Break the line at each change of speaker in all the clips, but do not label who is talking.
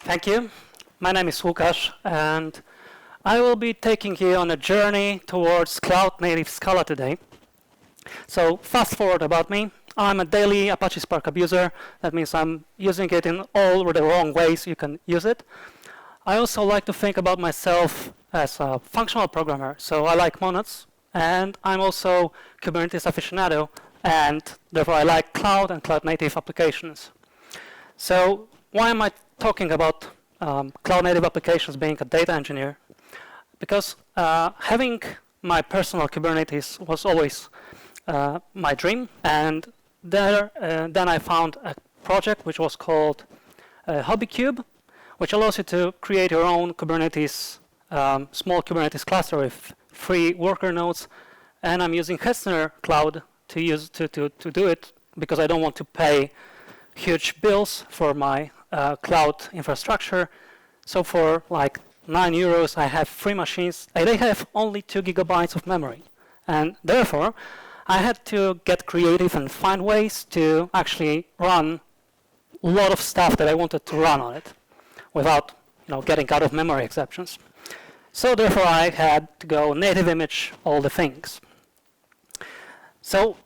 Thank you. My name is Łukasz, and I will be taking you on a journey towards cloud-native Scala today. So fast forward about me. I'm a daily Apache Spark abuser. That means I'm using it in all the wrong ways you can use it. I also like to think about myself as a functional programmer. So I like monads, and I'm also Kubernetes aficionado, and therefore I like cloud and cloud-native applications. So why am I talking about cloud-native applications being a data engineer? Because having my personal Kubernetes was always my dream, and then I found a project which was called HobbyCube, which allows you to create your own Kubernetes, small Kubernetes cluster with free worker nodes, and I'm using Hessner Cloud to do it because I don't want to pay huge bills for my cloud infrastructure. So for like €9, I have 3 machines, and they have only 2 gigabytes of memory. And therefore, I had to get creative and find ways to actually run a lot of stuff that I wanted to run on it without getting out of memory exceptions. So therefore, I had to go native image all the things. So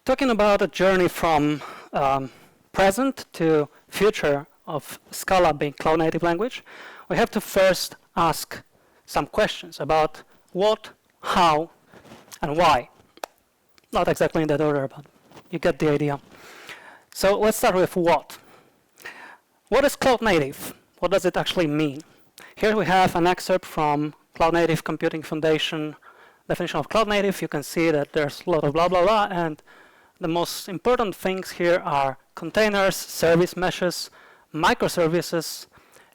talking about a journey from present to future of Scala being cloud-native language, we have to first ask some questions about what, how, and why. Not exactly in that order, but you get the idea. So let's start with what. What is cloud-native? What does it actually mean? Here we have an excerpt from Cloud Native Computing Foundation definition of cloud-native. You can see that there's a lot of blah, blah, blah, and the most important things here are containers, service meshes, microservices,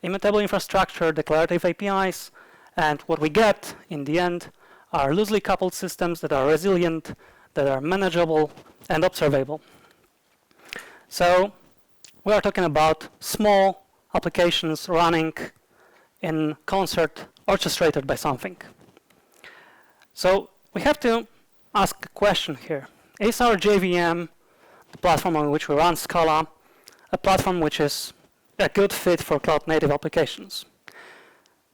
immutable infrastructure, declarative APIs, and what we get in the end are loosely coupled systems that are resilient, that are manageable, and observable. So we are talking about small applications running in concert, orchestrated by something. So we have to ask a question here. Is our JVM, the platform on which we run Scala, a platform which is a good fit for cloud-native applications?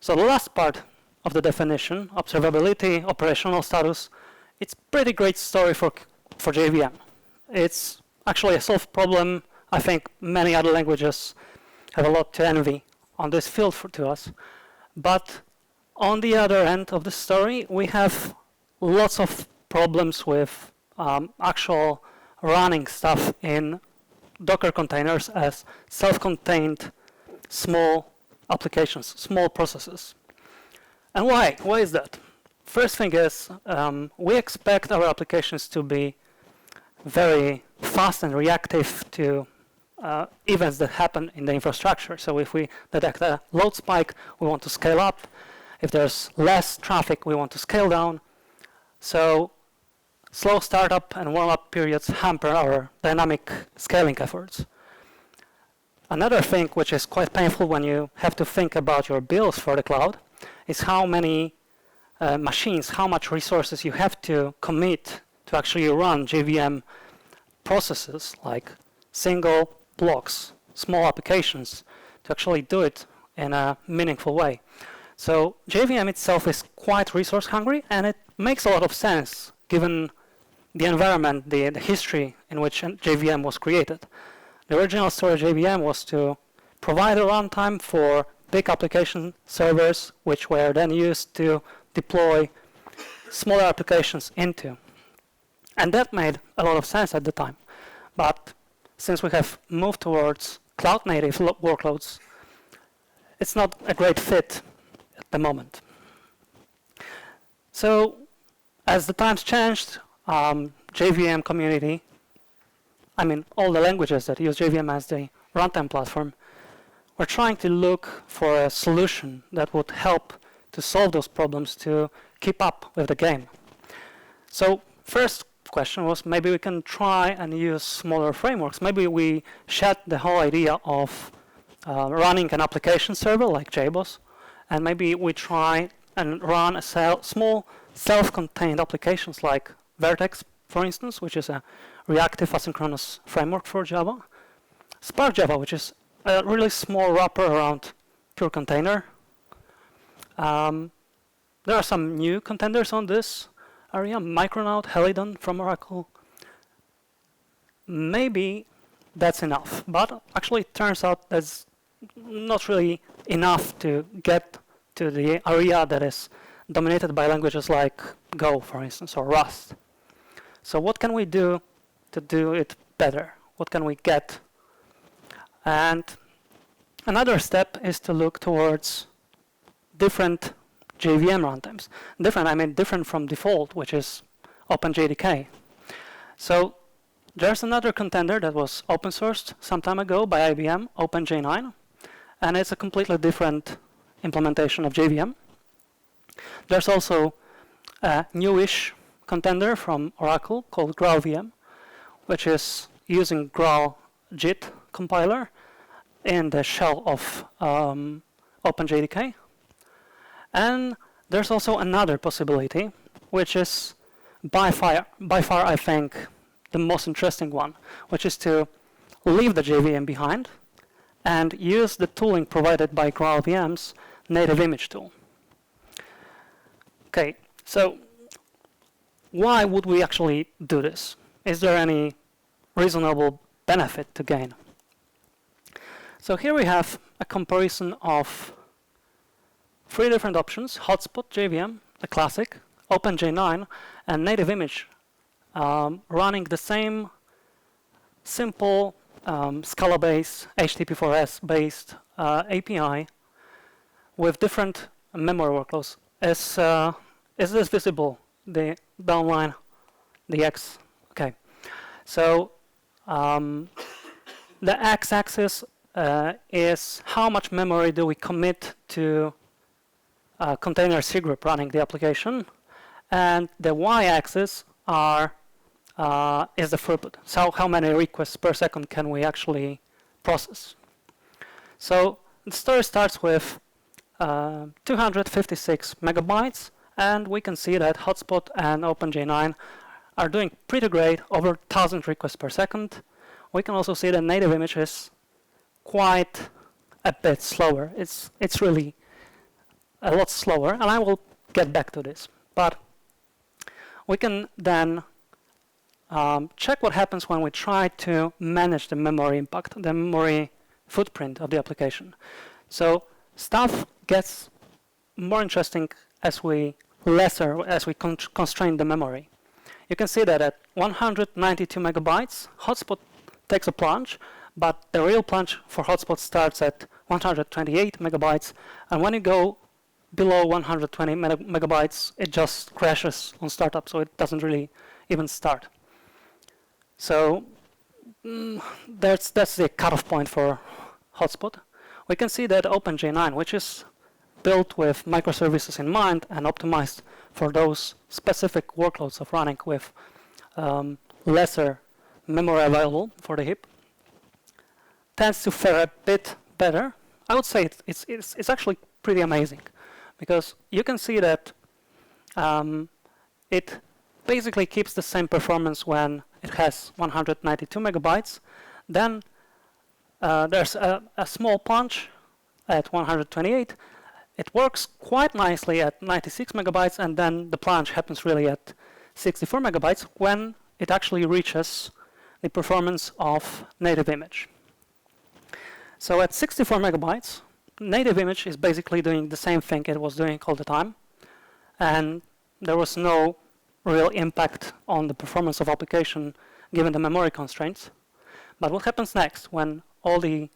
So the last part of the definition, observability, operational status, it's a pretty great story for JVM. It's actually a solved problem. I think many other languages have a lot to envy on this field to us. But on the other end of the story, we have lots of problems with actual running stuff in Docker containers as self-contained small applications, small processes. And why? Why is that? First thing is, we expect our applications to be very fast and reactive to events that happen in the infrastructure. So if we detect a load spike, we want to scale up. If there's less traffic, we want to scale down. So slow startup and warm-up periods hamper our dynamic scaling efforts. Another thing which is quite painful when you have to think about your bills for the cloud is how many machines, how much resources you have to commit to actually run JVM processes like single blocks, small applications, to actually do it in a meaningful way. So JVM itself is quite resource hungry, and it makes a lot of sense given the environment, the history in which JVM was created. The original story of JVM was to provide a runtime for big application servers, which were then used to deploy smaller applications into. And that made a lot of sense at the time. But since we have moved towards cloud-native workloads, it's not a great fit at the moment. So as the times changed, JVM community, I mean all the languages that use JVM as the runtime platform, we're trying to look for a solution that would help to solve those problems, to keep up with the game. So first question was, maybe we can try and use smaller frameworks. Maybe we shed the whole idea of running an application server like JBoss, and maybe we try and run a small self-contained applications like Vertex, for instance, which is a reactive asynchronous framework for Java. Spark Java, which is a really small wrapper around secure container. There are some new contenders on this area, Micronaut, Helidon from Oracle. Maybe that's enough, but actually it turns out that's not really enough to get to the area that is dominated by languages like Go, for instance, or Rust. So what can we do to do it better? What can we get? And another step is to look towards different JVM runtimes. Different, I mean different from default, which is OpenJDK. So there's another contender that was open sourced some time ago by IBM, OpenJ9, and it's a completely different implementation of JVM. There's also a newish contender from Oracle called GraalVM, which is using GraalJIT compiler in the shell of OpenJDK. And there's also another possibility, which is by far I think the most interesting one, which is to leave the JVM behind and use the tooling provided by GraalVM's native image tool. Okay, so why would we actually do this? Is there any reasonable benefit to gain? So here we have a comparison of 3 different options: Hotspot JVM, the classic, OpenJ9, and native image, running the same simple Scala-based, HTTP4S-based API with different memory workloads. Is this visible? The downline, the X. Okay. So the X-axis is how much memory do we commit to container C group running the application, and the Y-axis is the throughput. So how many requests per second can we actually process? So the story starts with 256 megabytes, and we can see that Hotspot and OpenJ9 are doing pretty great, over 1,000 requests per second. We can also see the native image is quite a bit slower. It's really a lot slower, and I will get back to this. But we can then check what happens when we try to manage the memory impact, the memory footprint of the application. So stuff gets more interesting as we constrain the memory. You can see that at 192 megabytes, Hotspot takes a plunge, but the real plunge for Hotspot starts at 128 megabytes, and when you go below 120 megabytes, it just crashes on startup, so it doesn't really even start. So that's the cutoff point for Hotspot. We can see that OpenJ9, which is built with microservices in mind and optimized for those specific workloads of running with lesser memory available for the heap, tends to fare a bit better. I would say it's actually pretty amazing, because you can see that it basically keeps the same performance when it has 192 megabytes. Then there's a small plunge at 128. It works quite nicely at 96 megabytes, and then the plunge happens really at 64 megabytes when it actually reaches the performance of native image. So at 64 megabytes, native image is basically doing the same thing it was doing all the time, and there was no real impact on the performance of application given the memory constraints. But what happens next when all the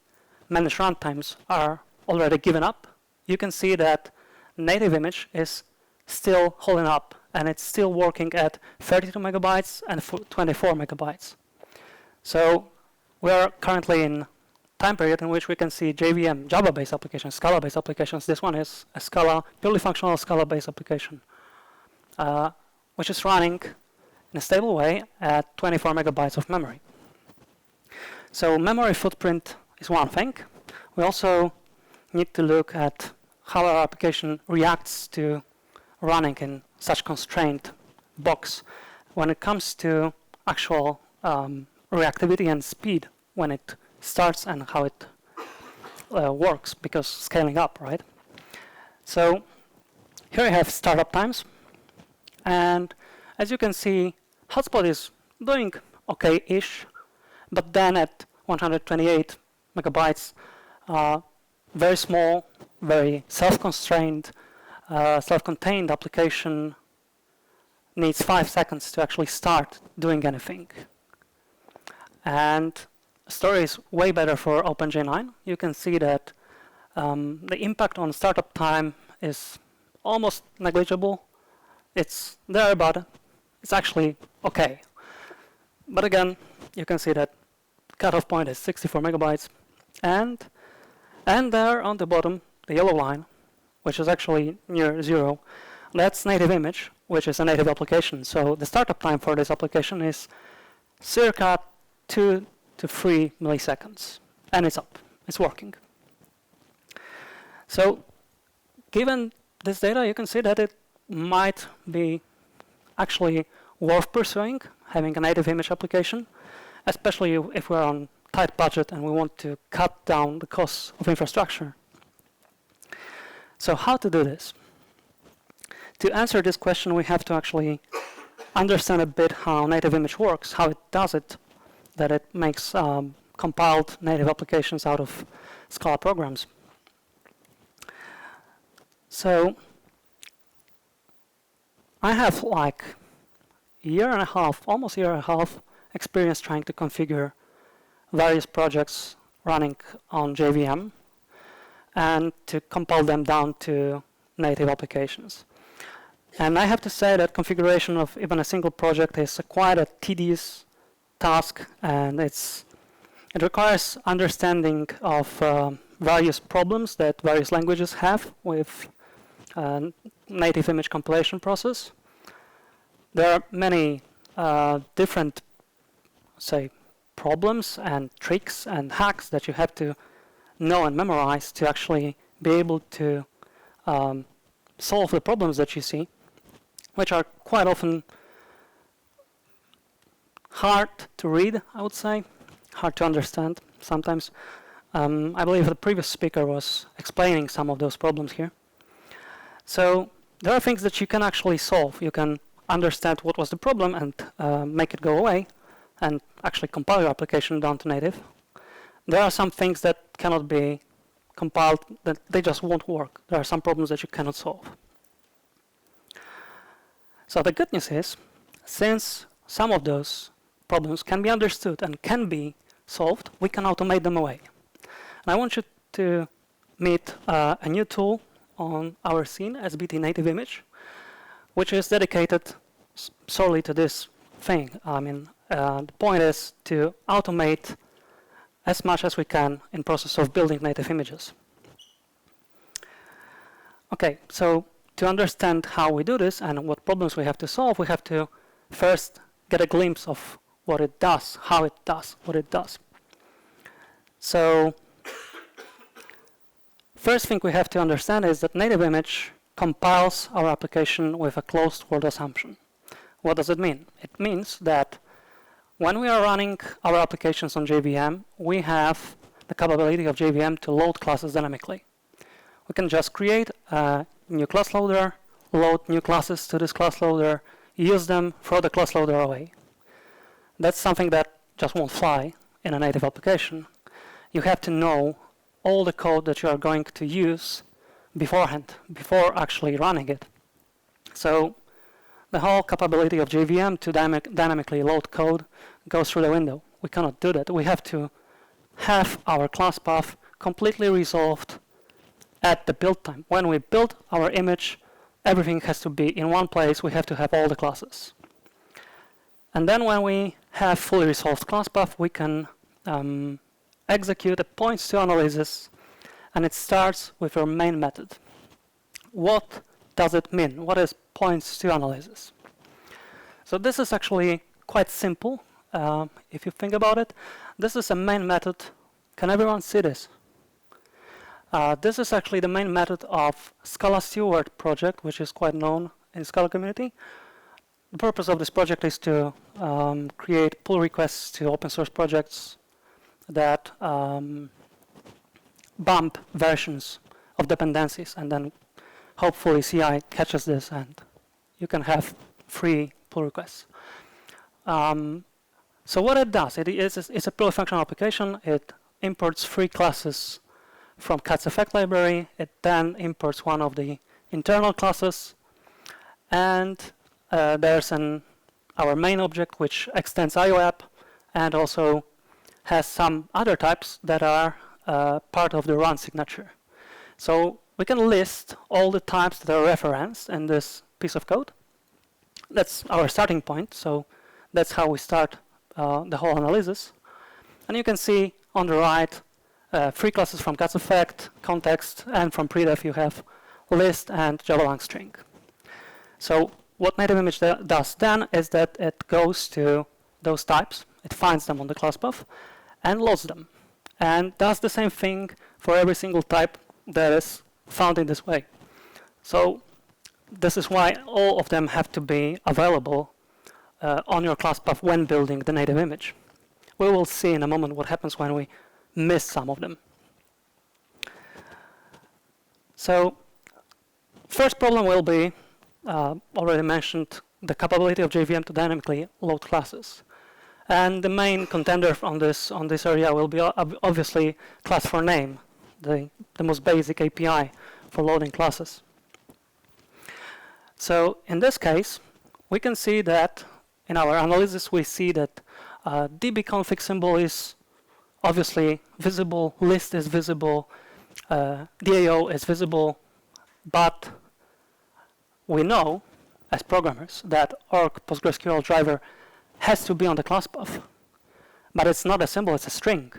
managed runtimes are already given up? You can see that native image is still holding up, and it's still working at 32 megabytes and 24 megabytes. So we are currently in time period in which we can see JVM, Java-based applications, Scala-based applications. This one is a Scala, purely functional Scala-based application, which is running in a stable way at 24 megabytes of memory. So memory footprint is one thing. We also need to look at how our application reacts to running in such constrained box when it comes to actual reactivity and speed when it starts and how it works because scaling up, right? So here I have startup times, and as you can see, Hotspot is doing okay-ish, but then at 128 megabytes, very small, very self-constrained, self-contained application needs 5 seconds to actually start doing anything. And the story is way better for OpenJ9. You can see that the impact on startup time is almost negligible. It's there, but it's actually okay. But again, you can see that cutoff point is 64 megabytes. And there on the bottom, the yellow line, which is actually near 0, that's native image, which is a native application. So the startup time for this application is circa 2 to 3 milliseconds. And it's up. It's working. So given this data, you can see that it might be actually worth pursuing, having a native image application, especially if we're on tight budget and we want to cut down the costs of infrastructure. So how to do this? To answer this question, we have to actually understand a bit how native image works, how it does it, that it makes compiled native applications out of Scala programs. So I have like a year and a half, almost a year and a half, experience trying to configure various projects running on JVM and to compile them down to native applications. And I have to say that configuration of even a single project is quite a tedious task, and it requires understanding of various problems that various languages have with native image compilation process. There are many different, say, problems and tricks and hacks that you have to know and memorize to actually be able to solve the problems that you see, which are quite often hard to read, I would say, hard to understand sometimes. I believe the previous speaker was explaining some of those problems here. So there are things that you can actually solve. You can understand what was the problem and make it go away and actually compile your application down to native. There are some things that cannot be compiled, that they just won't work. There are some problems that you cannot solve. So the good news is, since some of those problems can be understood and can be solved, we can automate them away. And I want you to meet a new tool on our scene, SBT Native Image, which is dedicated solely to this thing. I mean, the point is to automate as much as we can in process of building native images. Okay, so to understand how we do this and what problems we have to solve, we have to first get a glimpse of what it does, how it does, what it does. So first thing we have to understand is that native image compiles our application with a closed world assumption. What does it mean? It means that when we are running our applications on JVM, we have the capability of JVM to load classes dynamically. We can just create a new class loader, load new classes to this class loader, use them, throw the class loader away. That's something that just won't fly in a native application. You have to know all the code that you are going to use beforehand, before actually running it. So the whole capability of JVM to dynamically load code goes through the window. We cannot do that. We have to have our class path completely resolved at the build time. When we build our image, everything has to be in one place. We have to have all the classes. And then when we have fully resolved class path, we can execute a points to analysis, and it starts with our main method. What does it mean? What is points to analysis? So this is actually quite simple. If you think about it, this is a main method. Can everyone see this? This is actually the main method of Scala Steward project, which is quite known in the Scala community. The purpose of this project is to create pull requests to open source projects that bump versions of dependencies, and then hopefully CI catches this and you can have free pull requests. So what it does, it's a purely functional application. It imports free classes from cat's effect library. It then imports one of the internal classes, and there's our main object which extends IOApp and also has some other types that are part of the run signature. So we can list all the types that are referenced in this piece of code. That's our starting point. So that's how we start the whole analysis. And you can see on the right free classes from cat's effect, context, and from predef you have list and java-lang string. So what native image does then is that it goes to those types, it finds them on the class path, and loads them. And does the same thing for every single type that is found in this way. So this is why all of them have to be available on your class path when building the native image. We will see in a moment what happens when we miss some of them. So first problem will be, already mentioned, the capability of JVM to dynamically load classes. And the main contender on this area will be obviously class for name, the most basic API for loading classes. So in this case, we can see that in our analysis we see that dbconfig symbol is obviously visible, list is visible, DAO is visible, but we know as programmers that org PostgreSQL driver has to be on the class path, but it's not a symbol, it's a string.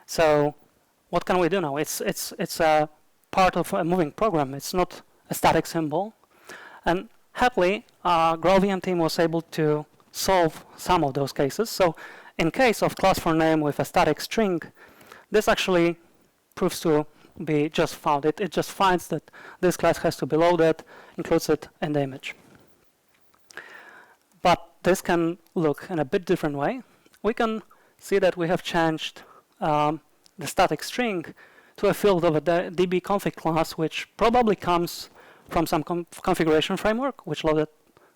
So what can we do now? It's a part of a moving program. It's not a static symbol. And happily, GraalVM team was able to solve some of those cases. So in case of class for name with a static string, this actually proves to be just found. It just finds that this class has to be loaded, includes it in the image. But this can look in a bit different way. We can see that we have changed the static string to a field of a dbconfig class, which probably comes from some configuration framework, which loaded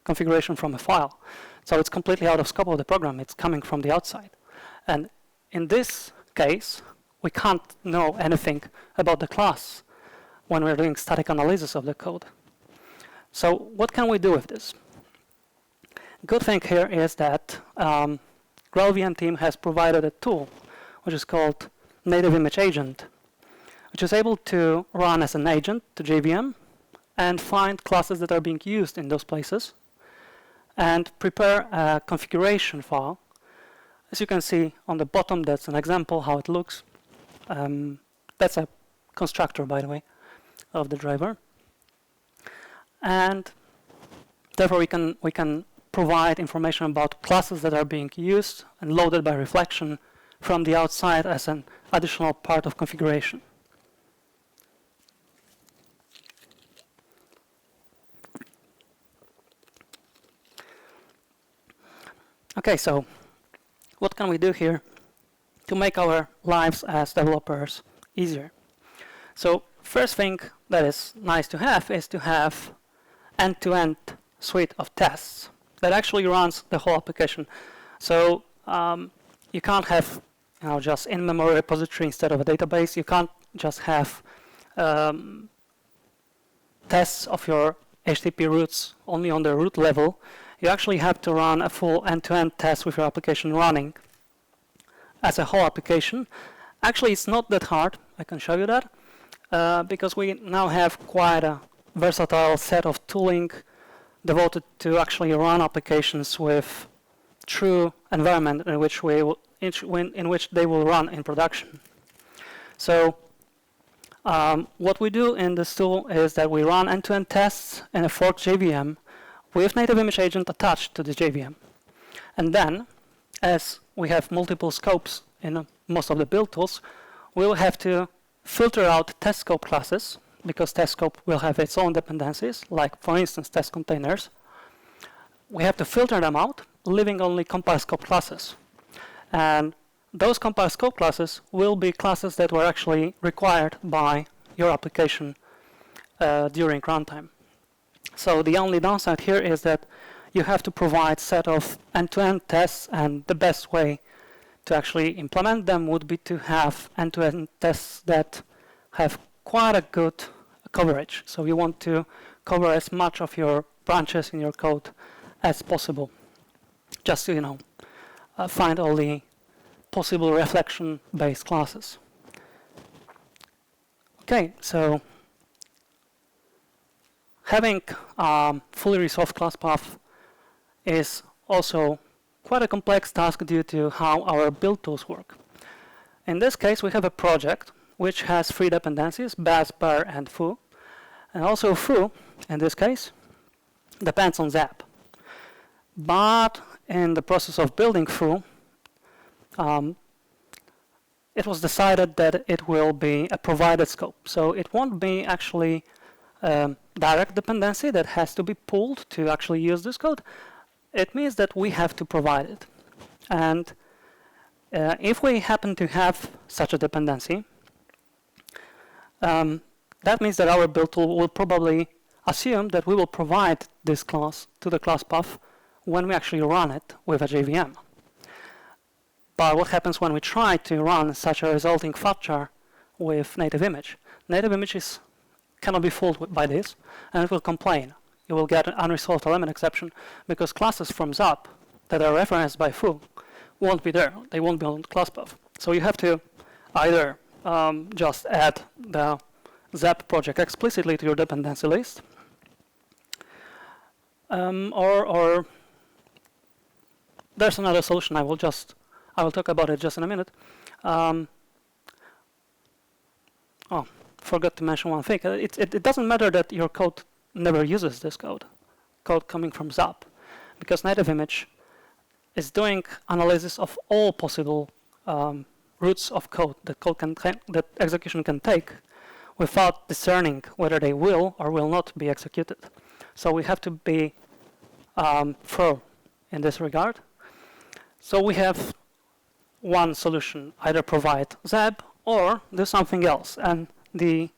configuration from a file. So it's completely out of scope of the program. It's coming from the outside. And in this case, we can't know anything about the class when we're doing static analysis of the code. So what can we do with this? Good thing here is that GraalVM team has provided a tool which is called native image agent, which is able to run as an agent to JVM and find classes that are being used in those places and prepare a configuration file. As you can see on the bottom, that's an example how it looks. That's a constructor, by the way, of the driver. And therefore we can provide information about classes that are being used and loaded by reflection from the outside as an additional part of configuration. Okay, so what can we do here to make our lives as developers easier? So first thing that is nice to have is to have end-to-end suite of tests that actually runs the whole application. So you can't have just in-memory repository instead of a database. You can't just have tests of your HTTP routes only on the root level. You actually have to run a full end-to-end test with your application running as a whole application. Actually, it's not that hard. I can show you that because we now have quite a versatile set of tooling devoted to actually run applications with true environment in which they will run in production. So what we do in this tool is that we run end-to-end tests in a forked JVM with native image agent attached to the JVM. And then, as we have multiple scopes in most of the build tools, we'll have to filter out test scope classes, because test scope will have its own dependencies, like, for instance, test containers. We have to filter them out, leaving only compile scope classes. And those compile scope classes will be classes that were actually required by your application during runtime. So the only downside here is that you have to provide set of end-to-end tests, and the best way to actually implement them would be to have end-to-end tests that have quite a good coverage. So you want to cover as much of your branches in your code as possible, just to find all the possible reflection-based classes. Okay, so having fully resolved class path is also quite a complex task due to how our build tools work. In this case, we have a project which has 3 dependencies, baz, bar, and foo. And also foo, in this case, depends on zap. But in the process of building foo, it was decided that it will be a provided scope. So it won't be actually direct dependency that has to be pulled to actually use this code. It means that we have to provide it. And if we happen to have such a dependency, that means that our build tool will probably assume that we will provide this class to the class path when we actually run it with a JVM. But what happens when we try to run such a resulting fetcher with native image? Native images cannot be fooled by this, and it will complain. You will get an unresolved element exception because classes from zap that are referenced by foo won't be there. They won't be on the class path. So you have to either just add the zap project explicitly to your dependency list, or there's another solution. I will talk about it just in a minute. Forgot to mention one thing. It doesn't matter that your code never uses this code coming from zap, because native image is doing analysis of all possible routes of code that execution can take without discerning whether they will or will not be executed. So we have to be thorough in this regard. So we have one solution: either provide zap or do something else. And the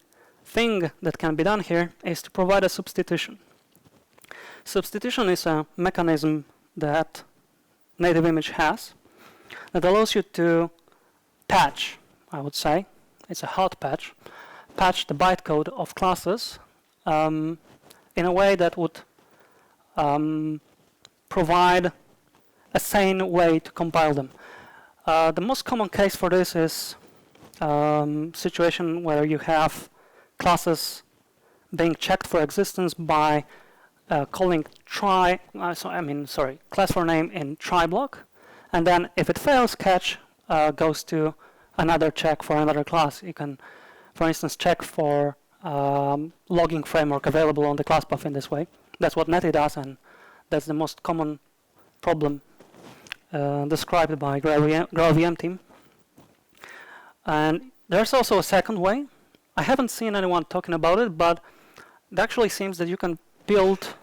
thing that can be done here is to provide a substitution. Substitution is a mechanism that native image has that allows you to patch, I would say, it's a hot patch the bytecode of classes in a way that would provide a sane way to compile them. The most common case for this is situation where you have classes being checked for existence by calling class for name in try block, and then if it fails, catch goes to another check for another class. You can, for instance, check for logging framework available on the class path in this way. That's what Netty does, and that's the most common problem described by GraalVM team. And there's also a second way. I haven't seen anyone talking about it, but it actually seems that you can build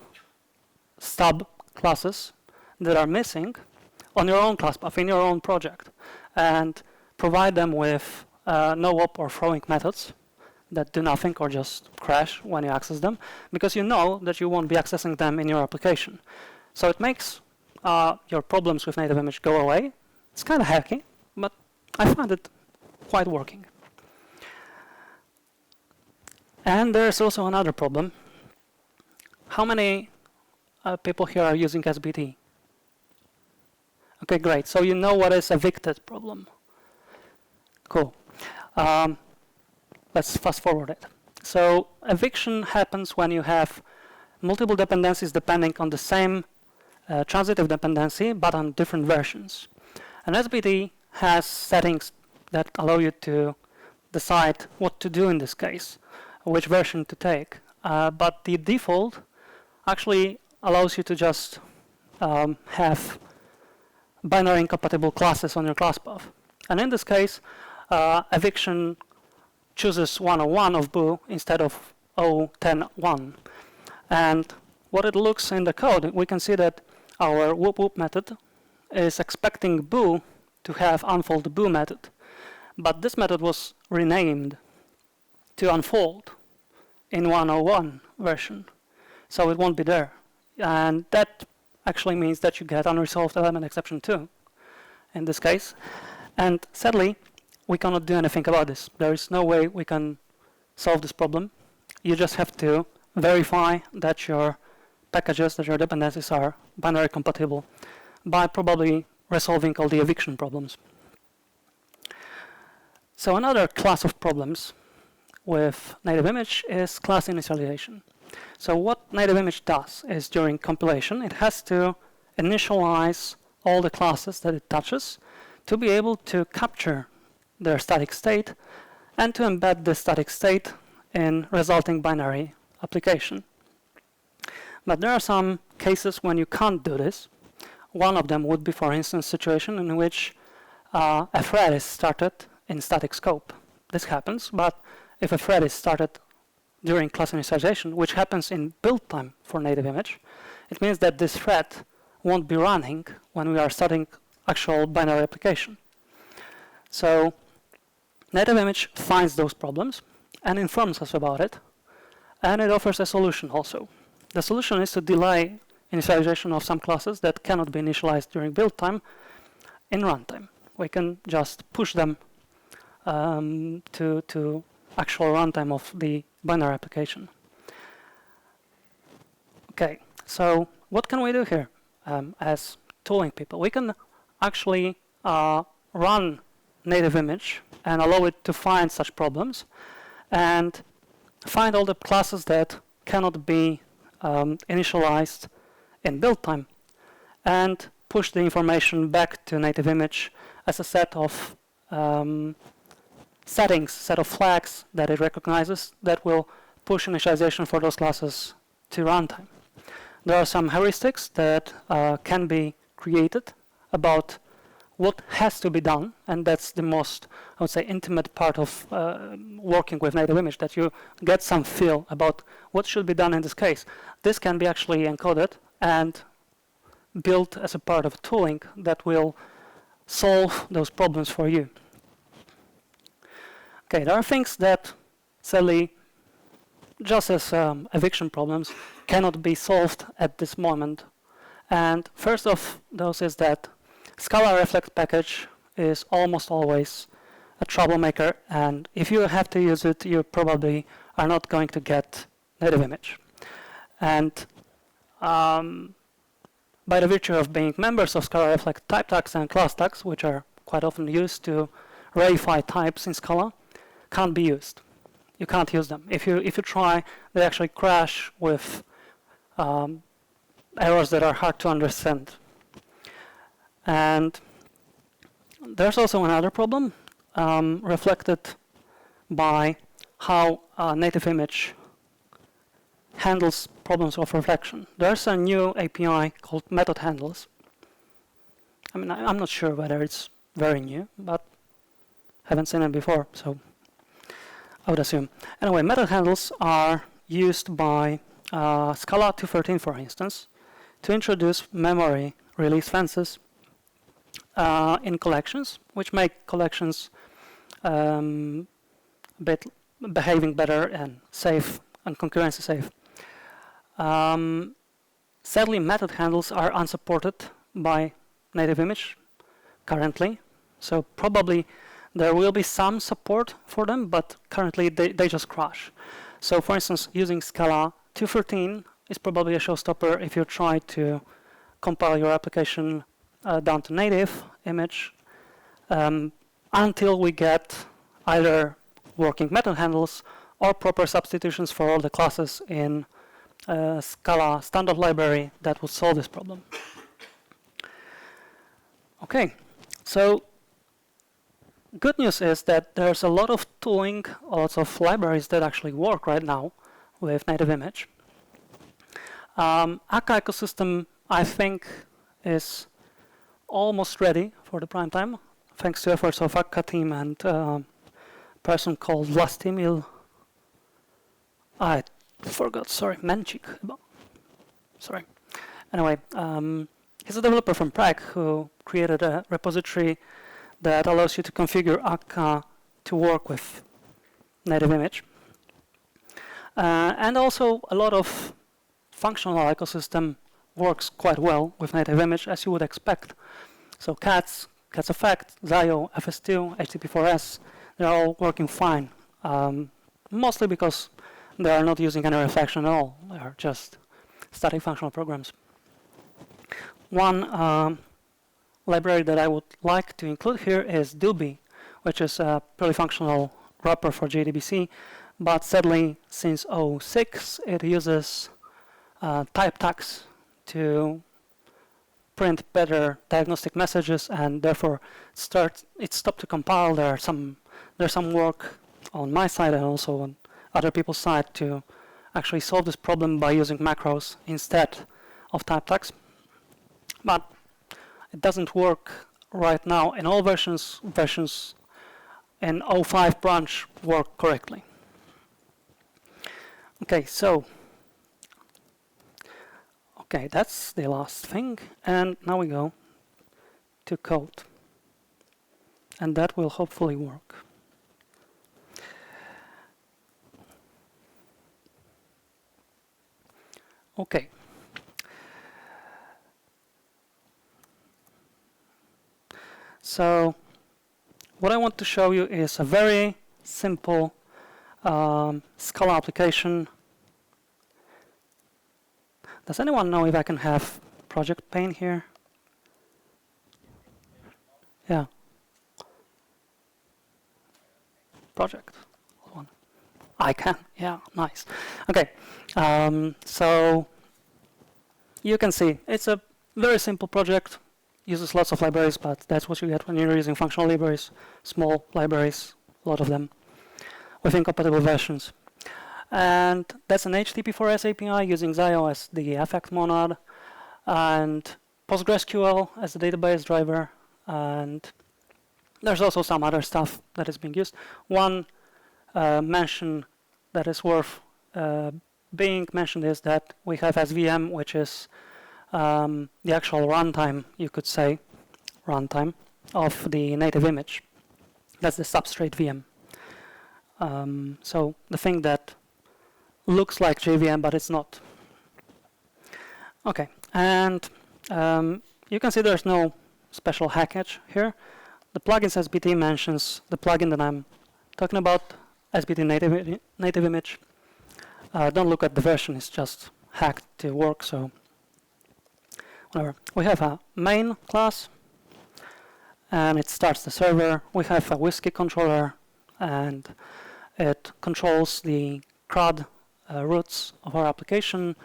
stub classes that are missing on your own class path in your own project, and provide them with no-op or throwing methods that do nothing or just crash when you access them, because you know that you won't be accessing them in your application. So it makes your problems with native image go away. It's kind of hacky, but I find it quite working. And there's also another problem. How many people here are using SBT? Okay, great. So you know what is evicted problem. Cool. Let's fast forward it. So eviction happens when you have multiple dependencies depending on the same transitive dependency, but on different versions. And SBT has settings that allow you to decide what to do in this case, which version to take. But the default actually allows you to just have binary incompatible classes on your class path. And in this case, eviction chooses 101 of boo instead of 010.1. And what it looks in the code, we can see that our whoop whoop method is expecting boo to have unfold bool method. But this method was renamed to unfold in 1.01 version, so it won't be there. And that actually means that you get unresolved element exception 2 in this case. And sadly, we cannot do anything about this. There is no way we can solve this problem. You just have to verify that your packages, that your dependencies are binary compatible by probably resolving all the eviction problems. So another class of problems with native image is class initialization. So what native image does is during compilation, it has to initialize all the classes that it touches to be able to capture their static state and to embed the static state in resulting binary application. But there are some cases when you can't do this. One of them would be, for instance, a situation in which a thread is started in static scope. This happens, but if a thread is started during class initialization, which happens in build time for native image, it means that this thread won't be running when we are starting actual binary application. So native image finds those problems and informs us about it, and it offers a solution also. The solution is to delay initialization of some classes that cannot be initialized during build time in runtime. We can just push them to actual runtime of the binary application. Okay, so what can we do here as tooling people? We can actually run native image and allow it to find such problems and find all the classes that cannot be initialized in build time and push the information back to native image as a set of settings, set of flags that it recognizes that will push initialization for those classes to runtime. There are some heuristics that can be created about what has to be done, and that's the most, I would say, intimate part of working with native image, that you get some feel about what should be done in this case. This can be actually encoded and built as a part of tooling that will solve those problems for you. Okay, there are things that, sadly, just as eviction problems, cannot be solved at this moment. And first of those is that Scala reflect package is almost always a troublemaker, and if you have to use it, you probably are not going to get native image. And by the virtue of being members of Scala reflect type tags and class tags, which are quite often used to verify types in Scala, can't be used. You can't use them. If you try, they actually crash with errors that are hard to understand. And there's also another problem reflected by how native image handles problems of reflection. There's a new API called method handles. I mean, I'm not sure whether it's very new, but haven't seen it before, so I would assume. Anyway, method handles are used by Scala 2.13, for instance, to introduce memory release fences in collections, which make collections behaving better and safe and concurrency safe. Sadly, method handles are unsupported by native image currently, so probably there will be some support for them, but currently they just crash. So for instance, using Scala 2.13 is probably a showstopper if you try to compile your application down to native image until we get either working method handles or proper substitutions for all the classes in Scala standard library that would solve this problem. Okay, so good news is that there's a lot of tooling, lots of libraries that actually work right now with native image. Akka ecosystem, I think, is almost ready for the prime time, thanks to efforts of Akka team and a person called Vlastimil. I forgot, sorry, Menchik. Sorry. Anyway, he's a developer from Prague who created a repository that allows you to configure Akka to work with native image. And also a lot of functional ecosystem works quite well with native image, as you would expect. So cats effect, Zio, FS2, HTTP4S, they're all working fine. Mostly because they are not using any reflection at all. They are just static functional programs. One library that I would like to include here is Dilby, which is a purely functional wrapper for JDBC. But sadly, since 2006, it uses type tags to print better diagnostic messages, and therefore it stopped to compile. There's some work on my side and also on other people's side to actually solve this problem by using macros instead of type tags. But it doesn't work right now in all versions. Versions in 05 branch work correctly. Okay, that's the last thing, and now we go to code, and that will hopefully work. Okay. So what I want to show you is a very simple Scala application. Does anyone know if I can have project pane here? Yeah. Project. One. I can. Yeah, nice. Okay. So you can see it's a very simple project. Uses lots of libraries, but that's what you get when you're using functional libraries, small libraries, a lot of them, with incompatible versions. And that's an HTTP4S API using Zio as the affect monad, and PostgreSQL as the database driver, and there's also some other stuff that is being used. One mention that is worth being mentioned is that we have SVM, which is the actual runtime, you could say, runtime of the native image. That's the substrate VM. So the thing that looks like JVM, but it's not. Okay, and you can see there's no special hackage here. The plugins SBT mentions the plugin that I'm talking about, SBT native image. Don't look at the version, it's just hacked to work, so whatever. We have a main class, and it starts the server. We have a whiskey controller, and it controls the CRUD roots of our application.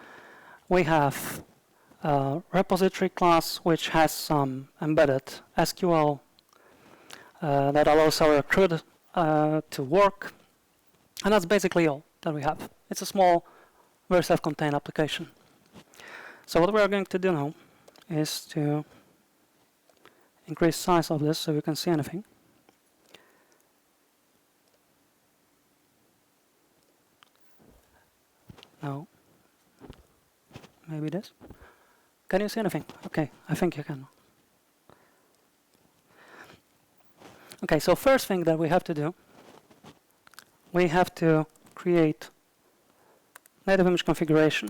We have a repository class, which has some embedded SQL that allows our CRUD to work. And that's basically all that we have. It's a small, very self-contained application. So what we are going to do now is to increase size of this so you can see anything. No. Maybe this. Can you see anything? Okay, I think you can. Okay, so first thing that we have to do, we have to create native image configuration.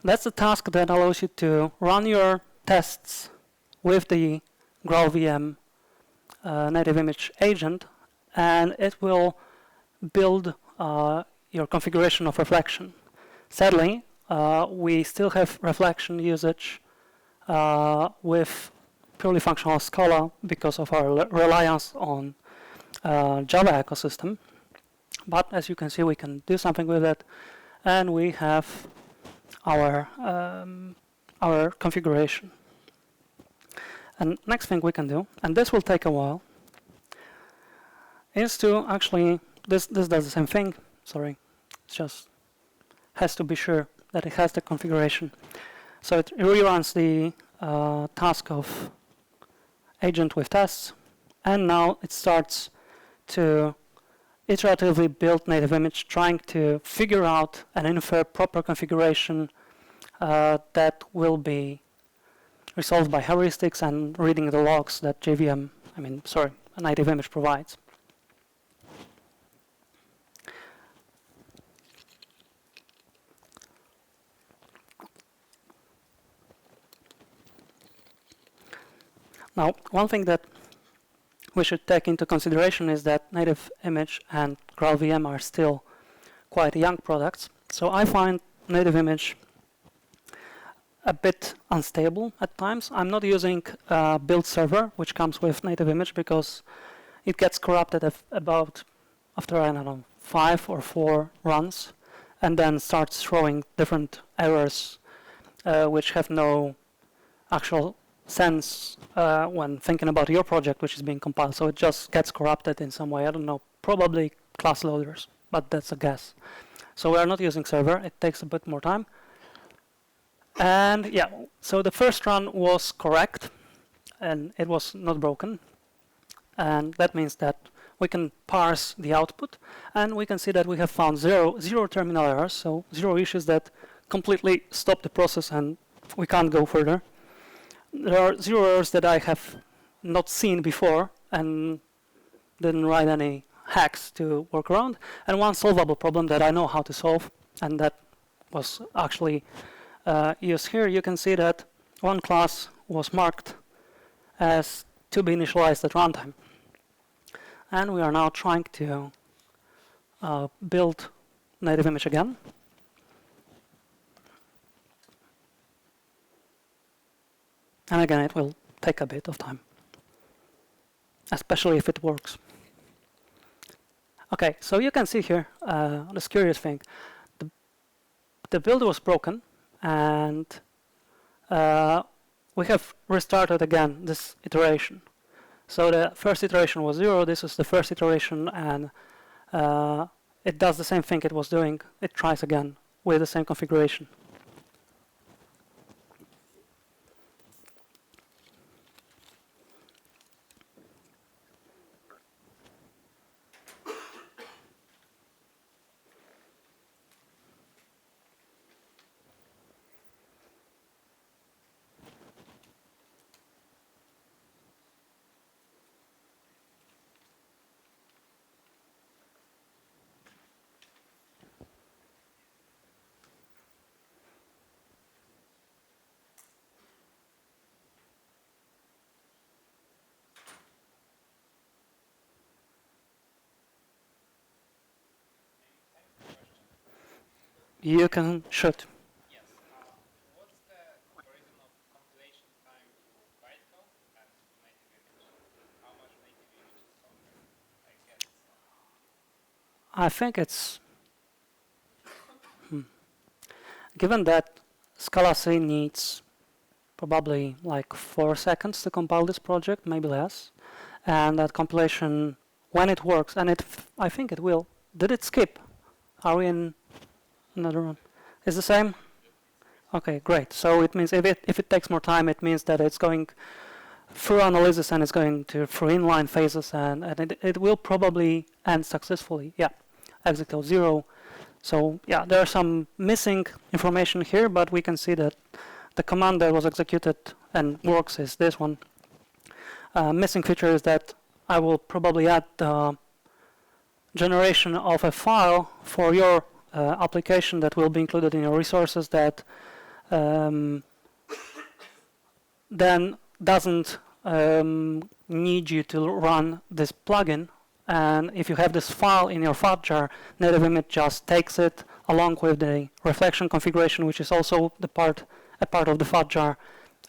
That's the task that allows you to run your tests with the GraalVM native image agent, and it will build your configuration of reflection. Sadly, we still have reflection usage with purely functional Scala because of our reliance on Java ecosystem. But as you can see, we can do something with it, and we have our configuration. And next thing we can do, and this will take a while, is to actually, this does the same thing, sorry, it just has to be sure that it has the configuration. So it reruns the task of agent with tests, and now it starts to iteratively build native image, trying to figure out and infer proper configuration that will be resolved by heuristics and reading the logs that JVM a native image provides. Now, one thing that we should take into consideration is that native image and GraalVM are still quite young products. So I find native image a bit unstable at times. I'm not using build server, which comes with native image, because it gets corrupted after, I don't know, 5 or 4 runs, and then starts throwing different errors which have no actual sense when thinking about your project which is being compiled. So it just gets corrupted in some way. I don't know, probably class loaders, but that's a guess. So we are not using server. It takes a bit more time. And yeah, so the first run was correct, and it was not broken. And that means that we can parse the output, and we can see that we have found zero terminal errors, so 0 issues that completely stop the process and we can't go further. There are 0 errors that I have not seen before and didn't write any hacks to work around, and one solvable problem that I know how to solve, and that was actually used here. You can see that one class was marked as to be initialized at runtime. And we are now trying to build native image again. And again, it will take a bit of time, especially if it works. Okay, so you can see here this curious thing. The build was broken, and we have restarted again this iteration. So the first iteration was 0, this is the first iteration, and it does the same thing it was doing. It tries again with the same configuration. You can shoot.
Yes. What's the algorithm of compilation time for bytecode and native image? How much native image is longer? I guess it's longer.
I think it's given that ScalaSphere needs probably like 4 seconds to compile this project, maybe less, and that compilation, when it works, and I think it will. Did it skip? Are we in another one? Is the same? Okay, great. So it means if it takes more time, it means that it's going through analysis and it's going through inline phases, and it will probably end successfully. Yeah, execute 0. So yeah, there are some missing information here, but we can see that the command that was executed and works is this one. Missing feature is that I will probably add the generation of a file for your application that will be included in your resources that then doesn't need you to run this plugin. And if you have this file in your fat jar, native image just takes it along with the reflection configuration, which is also a part of the fat jar,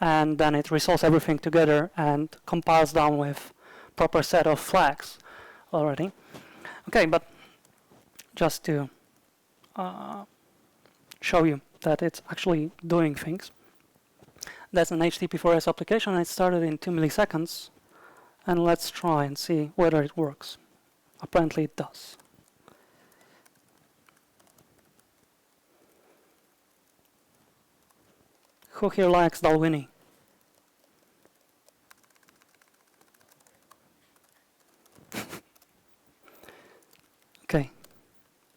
and then it resolves everything together and compiles down with proper set of flags already. Okay, but just to show you that it's actually doing things. That's an HTTP4S application, and it started in 2 milliseconds. And let's try and see whether it works. Apparently it does. Who here likes Dalwhinnie? Okay.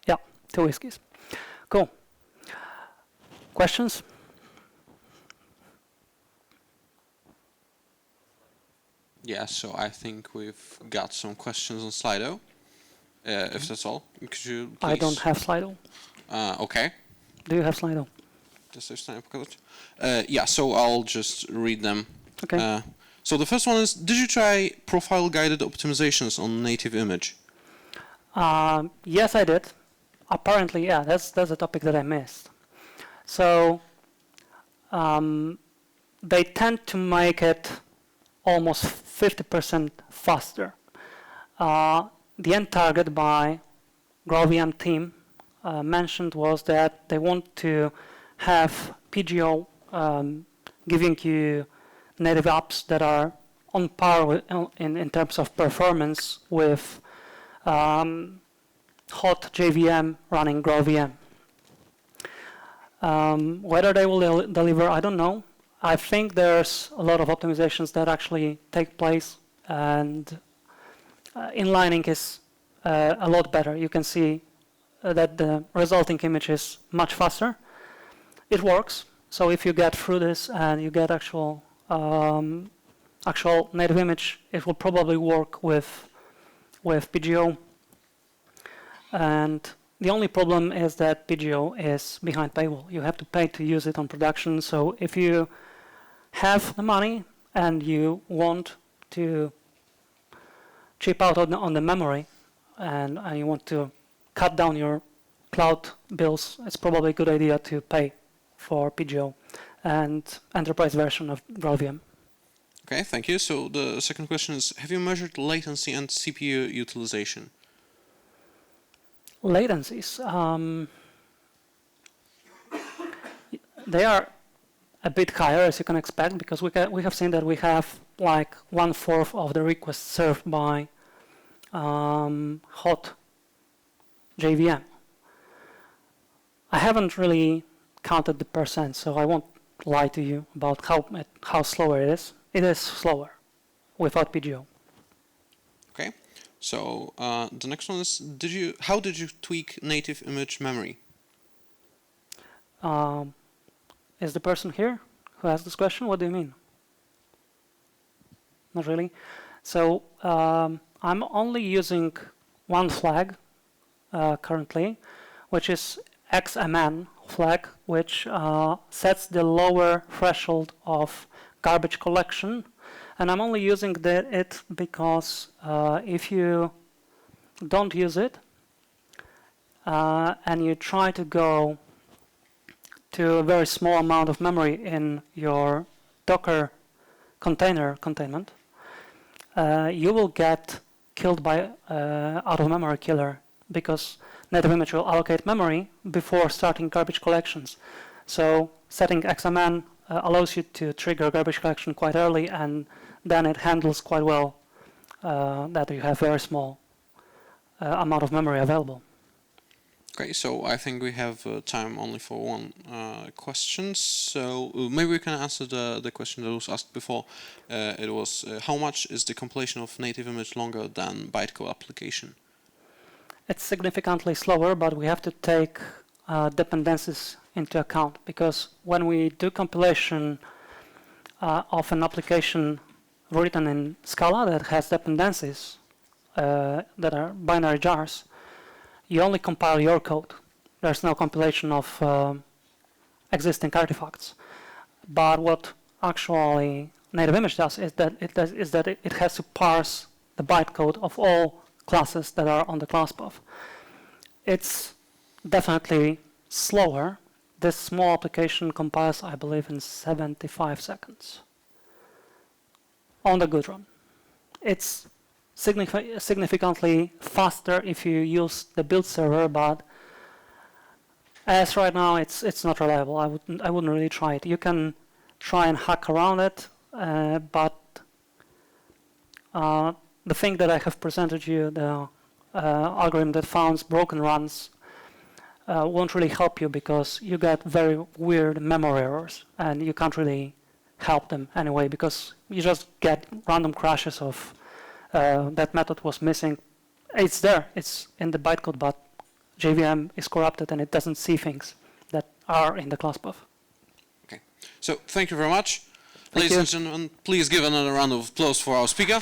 Yeah, 2 whiskeys. Cool. Questions?
Yeah, so I think we've got some questions on Slido. If that's all, could you please?
I don't have Slido.
Okay.
Do you have Slido?
Yeah, so I'll just read them.
Okay.
So the first one is, did you try profile-guided optimizations on native image?
Yes, I did. Apparently, yeah, that's a topic that I missed. So they tend to make it almost 50% faster. The end target by GraalVM team mentioned was that they want to have PGO giving you native apps that are on par with, in terms of performance with hot JVM running GraalVM. Whether they will deliver, I don't know. I think there's a lot of optimizations that actually take place, and inlining is a lot better. You can see that the resulting image is much faster. It works. So if you get through this and you get actual native image, it will probably work with PGO. And the only problem is that PGO is behind paywall. You have to pay to use it on production. So if you have the money and you want to chip out on the memory and you want to cut down your cloud bills, it's probably a good idea to pay for PGO and enterprise version of GraalVM.
Okay, thank you. So the second question is, have you measured latency and CPU utilization?
Latencies. They are a bit higher, as you can expect, because we have seen that we have like 1/4 of the requests served by hot JVM. I haven't really counted the percent, so I won't lie to you about how slower it is. It is slower without PGO.
Okay. So the next one is, how did you tweak native image memory?
Is the person here who asked this question? What do you mean? Not really. So I'm only using one flag currently, which is XMN flag, which sets the lower threshold of garbage collection. And I'm only using it because if you don't use it and you try to go to a very small amount of memory in your Docker container containment, you will get killed by out-of-memory killer, because native image will allocate memory before starting garbage collections. So setting XMN allows you to trigger garbage collection quite early, and then it handles quite well that you have very small amount of memory available.
Okay, so I think we have time only for one question. So maybe we can answer the question that was asked before. It was, how much is the compilation of native image longer than bytecode application?
It's significantly slower, but we have to take dependencies into account, because when we do compilation of an application written in Scala that has dependencies that are binary jars, you only compile your code. There's no compilation of existing artifacts. But what actually native image does is that it has to parse the bytecode of all classes that are on the class path. It's definitely slower. This small application compiles, I believe, in 75 seconds on the good run. It's significantly faster if you use the build server, but as right now it's not reliable. I wouldn't really try it. You can try and hack around it, but the thing that I have presented you, the algorithm that finds broken runs, won't really help you, because you get very weird memory errors and you can't really help them anyway, because you just get random crashes of that method was missing. It's there, it's in the bytecode, but JVM is corrupted and it doesn't see things that are in the class path.
Okay, so thank you very much. Ladies
you.
and gentlemen, please give another round of applause for our speaker.